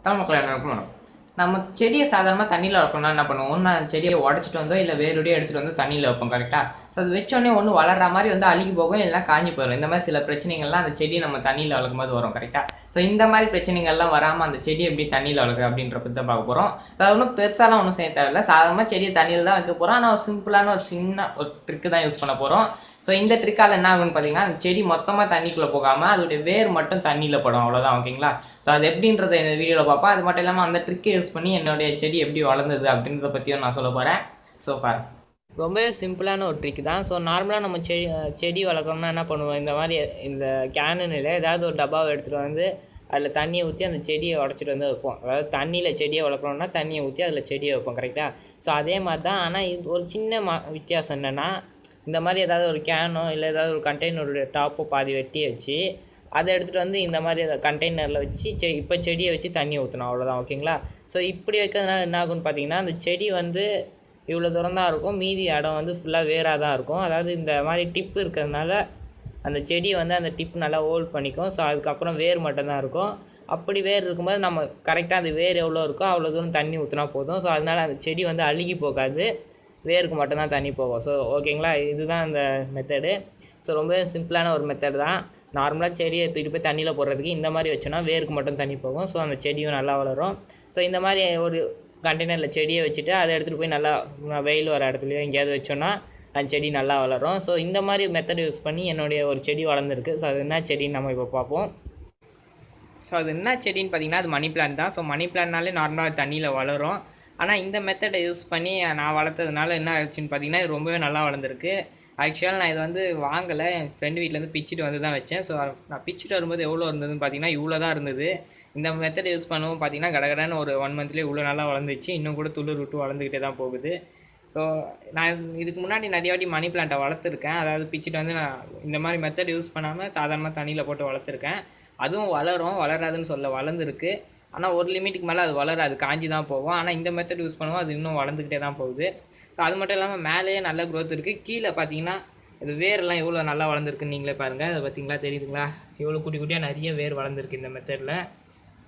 தமிழ் என்ன இருக்கணும். நம்ம செடியை சாதாரணமாக தண்ணியில் வைக்கணும்னா என்ன பண்ணுவோம், நான் செடியை உடச்சிட்டு வந்தோ இல்லை வேரோடய எடுத்துகிட்டு வந்து தண்ணியில் வைப்போம் கரெக்டாக. ஸோ அது வச்சோடனே ஒன்று வளர்கிற மாதிரி வந்து அழுகி போகும், இல்லைனா காஞ்சி போயிடும். இந்த மாதிரி சில பிரச்சனைகள்லாம் அந்த செடியை நம்ம தண்ணியில் வளர்க்கும் போது வரும் கரெக்டாக. ஸோ இந்த மாதிரி பிரச்சனைகள்லாம் வராமல் அந்த செடியை எப்படி தண்ணியில் வளர்க்குது அப்படின்ற பற்றி தான் பார்க்க போகிறோம். அது ஒன்றும் பெருசாலாம் ஒன்றும் செய்ய தேவையில்லை, சாதாரணமாக செடியை தண்ணியில் தான் வைக்க போகிறோம். ஆனால் ஒரு சிம்பிளான ஒரு சின்ன ஒரு ட்ரிக்கு தான் யூஸ் பண்ண போகிறோம். ஸோ இந்த ட்ரிக்கால் என்ன ஆகுன்னு பார்த்தீங்கன்னா, அந்த செடி மொத்தமாக தண்ணிக்குள்ளே போகாமல் அதோடைய வேர் மட்டும் தண்ணியில் படும், அவ்வளோதான். ஓகேங்களா? ஸோ அது எப்படின்றத இந்த வீடியோவில் பார்ப்போம். அது மட்டும் இல்லாமல் அந்த ட்ரிக்கை யூஸ் பண்ணி என்னுடைய செடி எப்படி வளர்ந்தது அப்படின்றத பற்றியும் நான் சொல்ல போகிறேன். ஸோ பாருங்க, ரொம்பவே சிம்பிளான ஒரு ட்ரிக் தான். ஸோ நார்மலாக நம்ம செடி வளர்க்கணும்னா என்ன பண்ணுவோம், இந்த மாதிரி இந்த கேனுன்னு ஏதாவது ஒரு டப்பாவை எடுத்துகிட்டு வந்து அதில் தண்ணியை ஊற்றி அந்த செடியை உடச்சிட்டு வந்து வைப்போம். அதாவது தண்ணியில் செடியை வளர்க்கணும்னா தண்ணியை ஊற்றி அதில் செடியை வைப்போம் கரெக்டாக. ஸோ அதே மாதிரி தான். ஆனால் இது ஒரு சின்ன வித்தியாசம் என்னென்னா, இந்த மாதிரி ஏதாவது ஒரு கேனோ இல்லை ஏதாவது ஒரு கண்டெய்னருடைய டாப்போ பாதி வெட்டி வச்சு அதை எடுத்துகிட்டு வந்து இந்த மாதிரி கண்டெய்னரில் வச்சு இப்போ செடியை வச்சு தண்ணி ஊற்றணும், அவ்வளோதான். ஓகேங்களா? ஸோ இப்படி வைக்கிறதுனால என்ன ஆகுன்னு பார்த்தீங்கன்னா, அந்த செடி வந்து இவ்வளோ தூரம் தான் இருக்கும், மீதி இடம் வந்து ஃபுல்லாக வேராக தான் இருக்கும். அதாவது இந்த மாதிரி டிப்பு இருக்கிறதுனால அந்த செடி வந்து அந்த டிப் நல்லா ஹோல்ட் பண்ணிக்கும். ஸோ அதுக்கப்புறம் வேர் மட்டும்தான் இருக்கும். அப்படி வேர் இருக்கும்போது நம்ம கரெக்டாக அந்த வேர் எவ்வளோ இருக்கோ அவ்வளோ தூரம் தண்ணி ஊற்றினா போதும். ஸோ அதனால் அந்த செடி வந்து அழுகி போகாது, வேருக்கு மட்டும்தான் தண்ணி போகும். ஸோ ஓகேங்களா, இதுதான் இந்த மெத்தடு. ஸோ ரொம்பவே சிம்பிளான ஒரு மெத்தட் தான். நார்மலாக செடியை தூக்கிட்டு போய் தண்ணியில் போடுறதுக்கு இந்த மாதிரி வச்சோன்னா வேருக்கு மட்டும் தண்ணி போகும். ஸோ அந்த செடியும் நல்லா வளரும். ஸோ இந்த மாதிரி ஒரு கண்டெய்னரில் செடியை வச்சுட்டு அதை எடுத்துகிட்டு போய் நல்லா வெயில் வர இடத்துலையோ எங்கேயாவது வச்சோன்னா அந்த செடி நல்லா வளரும். ஸோ இந்த மாதிரி மெத்தட் யூஸ் பண்ணி என்னுடைய ஒரு செடி வளர்ந்துருக்கு. ஸோ அது என்ன செடின்னு நம்ம இப்போ பார்ப்போம். ஸோ அது என்ன செடின்னு பார்த்தீங்கன்னா, அது மணி பிளான்ட் தான். ஸோ மணி பிளான்ட்னாலே நார்மலாக தண்ணியில் வளரும். ஆனால் இந்த மெத்தடை யூஸ் பண்ணி நான் வளர்த்ததுனால என்ன ஆச்சுன்னு பார்த்தீங்கன்னா, இது ரொம்பவே நல்லா வளர்ந்துருக்கு. ஆக்சுவலாக நான் இதை வந்து வாங்கலை, என் ஃப்ரெண்டு வீட்டிலேருந்து பிச்சுட்டு வந்து தான் வச்சேன். ஸோ நான் பிச்சுட்டு வரும்போது எவ்வளோ இருந்ததுன்னு பார்த்தீங்கன்னா இவ்வளோ தான் இருந்தது. இந்த மெத்தட் யூஸ் பண்ணுவோம் பார்த்தீங்கன்னா கடகடன்னு ஒரு 1 மந்த்லேயே இவ்வளோ நல்லா வளர்ந்துச்சு. இன்னும் கூட துளிர் விட்டு வளர்ந்துக்கிட்டே தான் போகுது. ஸோ நான் இதுக்கு முன்னாடி நிறைய வாட்டி மணி பிளான்ட்டை வளர்த்துருக்கேன். அதாவது பிச்சுட்டு வந்து நான் இந்த மாதிரி மெத்தட் யூஸ் பண்ணாமல் சாதாரணமாக தண்ணியில் போட்டு வளர்த்துருக்கேன். அதுவும் வளராதுன்னு சொல்ல, வளர்ந்துருக்கு. ஆனால் ஒரு லிமிட்டுக்கு மேலே அது வளராது, காஞ்சி தான் போகும். ஆனால் இந்த மெத்தட் யூஸ் பண்ணுவோம், அது இன்னும் வளர்ந்துக்கிட்டே தான் போகுது. ஸோ அது மட்டும் இல்லாமல் மேலேயே நல்ல க்ரோத் இருக்குது. கீழே பார்த்தீங்கன்னா இது வேரெல்லாம் எவ்வளோ நல்லா வளர்ந்துருக்குன்னு நீங்களே பாருங்கள். அதை பார்த்தீங்களா, தெரியுதுங்களா? எவ்வளோ குட்டி குட்டியாக நிறைய வேர் வளர்ந்துருக்கு இந்த மெத்தடில்.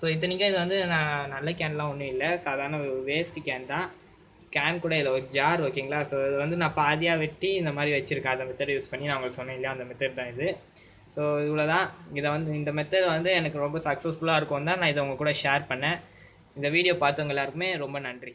ஸோ இத்தனைக்கும் இது வந்து நான் நல்ல கேன்லாம் ஒன்றும் இல்லை, சாதாரண வேஸ்ட் கேன் தான். கேன் கூட இல்லை, ஒரு ஜார். ஓகேங்களா? ஸோ இது வந்து நான் பாதியாக வெட்டி இந்த மாதிரி வச்சுருக்கேன். அந்த மெத்தட் யூஸ் பண்ணி நான் உங்களுக்கு சொன்னேன் இல்லையா, அந்த மெத்தட் தான் இது. ஸோ இவ்வளோ தான். இதை வந்து இந்த மெத்தட் வந்து எனக்கு ரொம்ப சக்ஸஸ்ஃபுல்லாக இருக்கும் தான் நான் இதை உங்கள் கூட ஷேர் பண்ணேன். இந்த வீடியோ பார்த்தவங்க எல்லாருக்குமே ரொம்ப நன்றி.